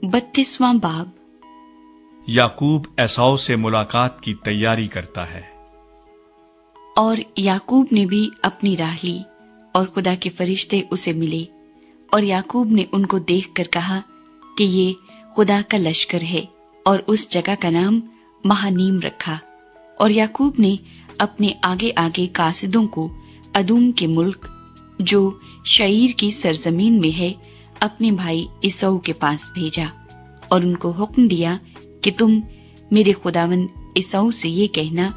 32वां बाब। याकूब एसाव से मुलाकात की तैयारी करता है। और याकूब ने भी अपनी राह ली और खुदा के फरिश्ते उसे मिले, और याकूब ने उनको देखकर कहा कि ये खुदा का लश्कर है, और उस जगह का नाम महानीम रखा। और याकूब ने अपने आगे आगे कासिदों को अदूम के मुल्क जो शईर की सरजमीन में है अपने भाई इसौ के पास भेजा, और उनको हुक्म दिया कि तुम मेरे खुदावंद इसौ से ये कहना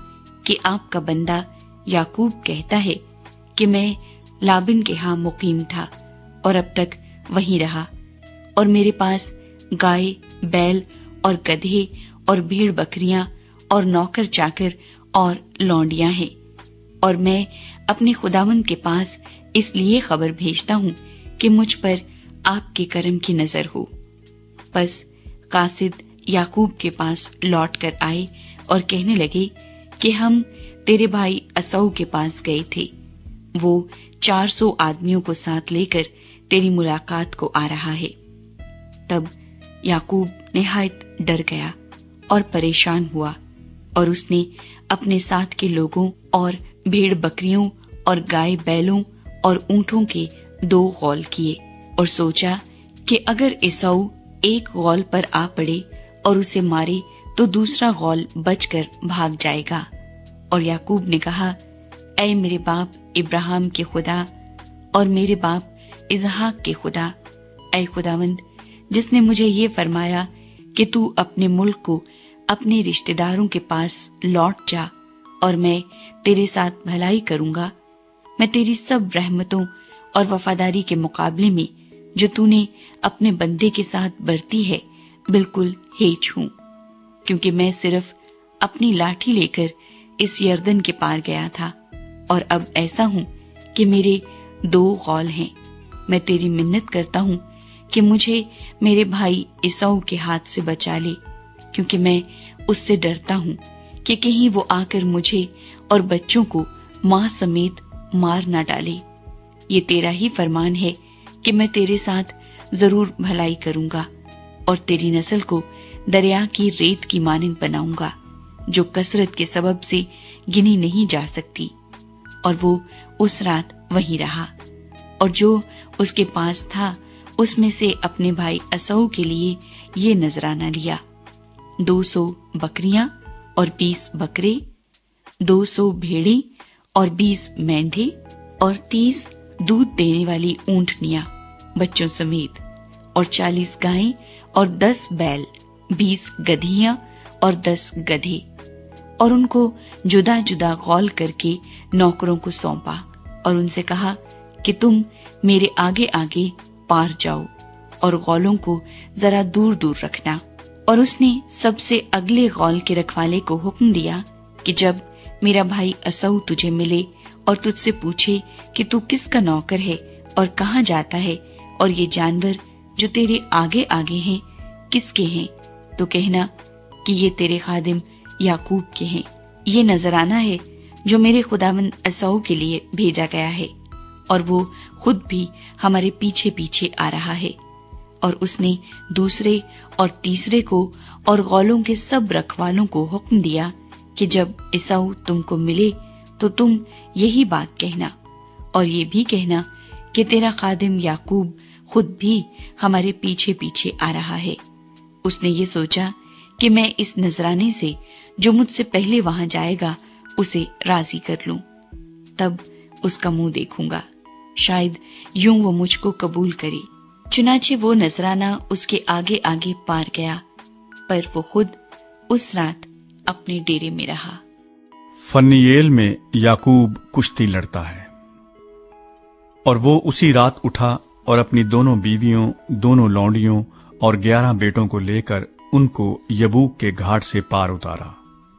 कि आपका बंदा याकूब कहता है कि मैं लाबिन के यहाँ मुकीम था और अब तक वहीं रहा, और मेरे पास गाय, बैल और गधे और भेड़ बकरियां और नौकर चाकर और लौंडियां हैं, और मैं अपने खुदावंद के पास इसलिए खबर भेजता हूँ कि मुझ पर आपके करम की नजर हो। बस कासिद याकूब के पास लौट कर आए और कहने लगे कि हम तेरे भाई असौ के पास गए थे, वो 400 आदमियों को साथ लेकर तेरी मुलाकात को आ रहा है। तब याकूब निहायत डर गया और परेशान हुआ, और उसने अपने साथ के लोगों और भेड़ बकरियों और गाय बैलों और ऊंटों के 2 गौल किए, और सोचा कि अगर इसौ एक गौल पर आ पड़े और उसे मारे तो दूसरा गौल बचकर भाग जाएगा। और याकूब ने कहा, ऐ मेरे बाप इब्राहिम के खुदा और मेरे बाप इसहाक के खुदा, ऐ खुदावंद जिसने मुझे ये फरमाया कि तू अपने मुल्क को अपने रिश्तेदारों के पास लौट जा और मैं तेरे साथ भलाई करूंगा, मैं तेरी सब रहमतों और वफादारी के मुकाबले में जो तूने अपने बंदे के साथ बरती है बिल्कुल हेच हूं, क्योंकि मैं सिर्फ अपनी लाठी लेकर इस यर्दन के पार गया था, और अब ऐसा हूं कि मेरे 2 गौल हैं। मैं तेरी मिन्नत करता हूं कि मुझे मेरे भाई इसौ के हाथ से बचा ले, क्योंकि मैं उससे डरता हूं कि कहीं वो आकर मुझे और बच्चों को मां समेत मार ना डाले। ये तेरा ही फरमान है कि मैं तेरे साथ जरूर भलाई करूंगा और तेरी नस्ल को दरिया की रेत की मानिंद बनाऊंगा, जो कसरत के सबब से गिनी नहीं जा सकती। और वो उस रात वहीं रहा, और जो उसके पास था उसमें से अपने भाई असौ के लिए ये नजराना लिया, 200 बकरियां और 20 बकरे, 200 भेड़ें और 20 मेंढे और 30 दूध देने वाली ऊंटनियां बच्चों समेत, और 40 गायें और 10 बैल, 20 गधियां और 10 गधे। और उनको जुदा जुदा गौल करके नौकरों को सौंपा और उनसे कहा कि तुम मेरे आगे आगे पार जाओ और गौलों को जरा दूर दूर रखना। और उसने सबसे अगले गौल के रखवाले को हुक्म दिया कि जब मेरा भाई असौ तुझे मिले और तुझसे पूछे कि तू किसका नौकर है और कहाँ जाता है, और ये जानवर जो तेरे आगे आगे हैं किसके हैं, तो कहना कि ये तेरे खादिम याकूब के हैं। ये नजराना है जो मेरे खुदावंद असौ के लिए भेजा गया है, और वो खुद भी हमारे पीछे पीछे आ रहा है। और उसने दूसरे और तीसरे को और गौलों के सब रखवालों को हुक्म दिया कि जब इसौ तुमको मिले तो तुम यही बात कहना, और ये भी कहना कि तेरा खादिम याकूब खुद भी हमारे पीछे पीछे आ रहा है। उसने ये सोचा कि मैं इस नजराने से जो मुझसे पहले वहां जाएगा उसे राजी कर लूं, तब उसका मुंह देखूंगा, शायद यूं वो मुझको कबूल करे। चुनाचे वो नजराना उसके आगे आगे पार गया, पर वो खुद उस रात अपने डेरे में रहा। फनीएल में याकूब कुश्ती लड़ता है। और वो उसी रात उठा और अपनी दोनों बीवियों, दोनों लौंडियों और 11 बेटों को लेकर उनको यबूक के घाट से पार उतारा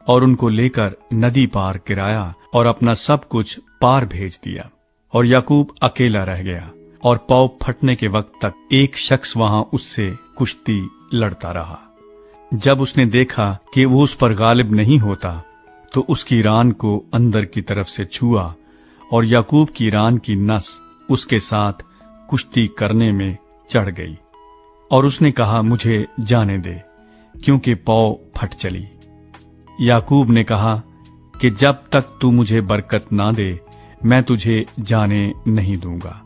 और उनको लेकर नदी पार गिराया और अपना सब कुछ पार भेज दिया। और याकूब अकेला रह गया और पाँव फटने के वक्त तक एक शख्स वहां उससे कुश्ती लड़ता रहा। जब उसने देखा कि वो उस पर गालिब नहीं होता तो उसकी रान को अंदर की तरफ से छुआ और याकूब की रान की नस उसके साथ कुश्ती करने में चढ़ गई और उसने कहा, मुझे जाने दे, क्योंकि पौ फट चली। याकूब ने कहा कि जब तक तू मुझे बरकत ना दे, मैं तुझे जाने नहीं दूंगा।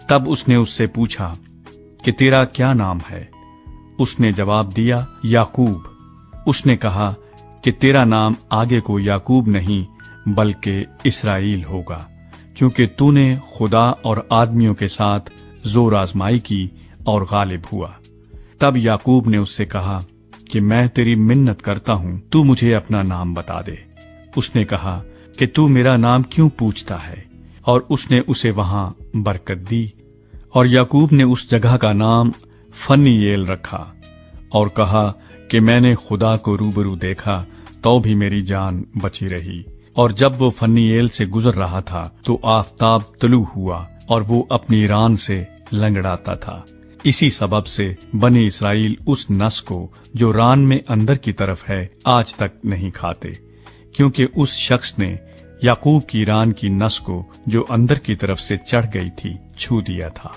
तब उसने उससे पूछा कि तेरा क्या नाम है? उसने जवाब दिया, याकूब। उसने कहा कि तेरा नाम आगे को याकूब नहीं बल्कि इसराइल होगा, क्योंकि तूने खुदा और आदमियों के साथ जोर आजमाई की और गालिब हुआ। तब याकूब ने उससे कहा कि मैं तेरी मिन्नत करता हूं, तू मुझे अपना नाम बता दे। उसने कहा कि तू मेरा नाम क्यों पूछता है? और उसने उसे वहां बरकत दी। और याकूब ने उस जगह का नाम फनीएल रखा और कहा कि मैंने खुदा को रूबरू देखा तो भी मेरी जान बची रही। और जब वो फनीएल से गुजर रहा था तो आफताब तलू हुआ और वो अपनी रान से लंगड़ाता था। इसी सबब से बनी इसराइल उस नस को जो रान में अंदर की तरफ है आज तक नहीं खाते, क्योंकि उस शख्स ने याकूब की रान की नस को जो अंदर की तरफ से चढ़ गई थी छू दिया था।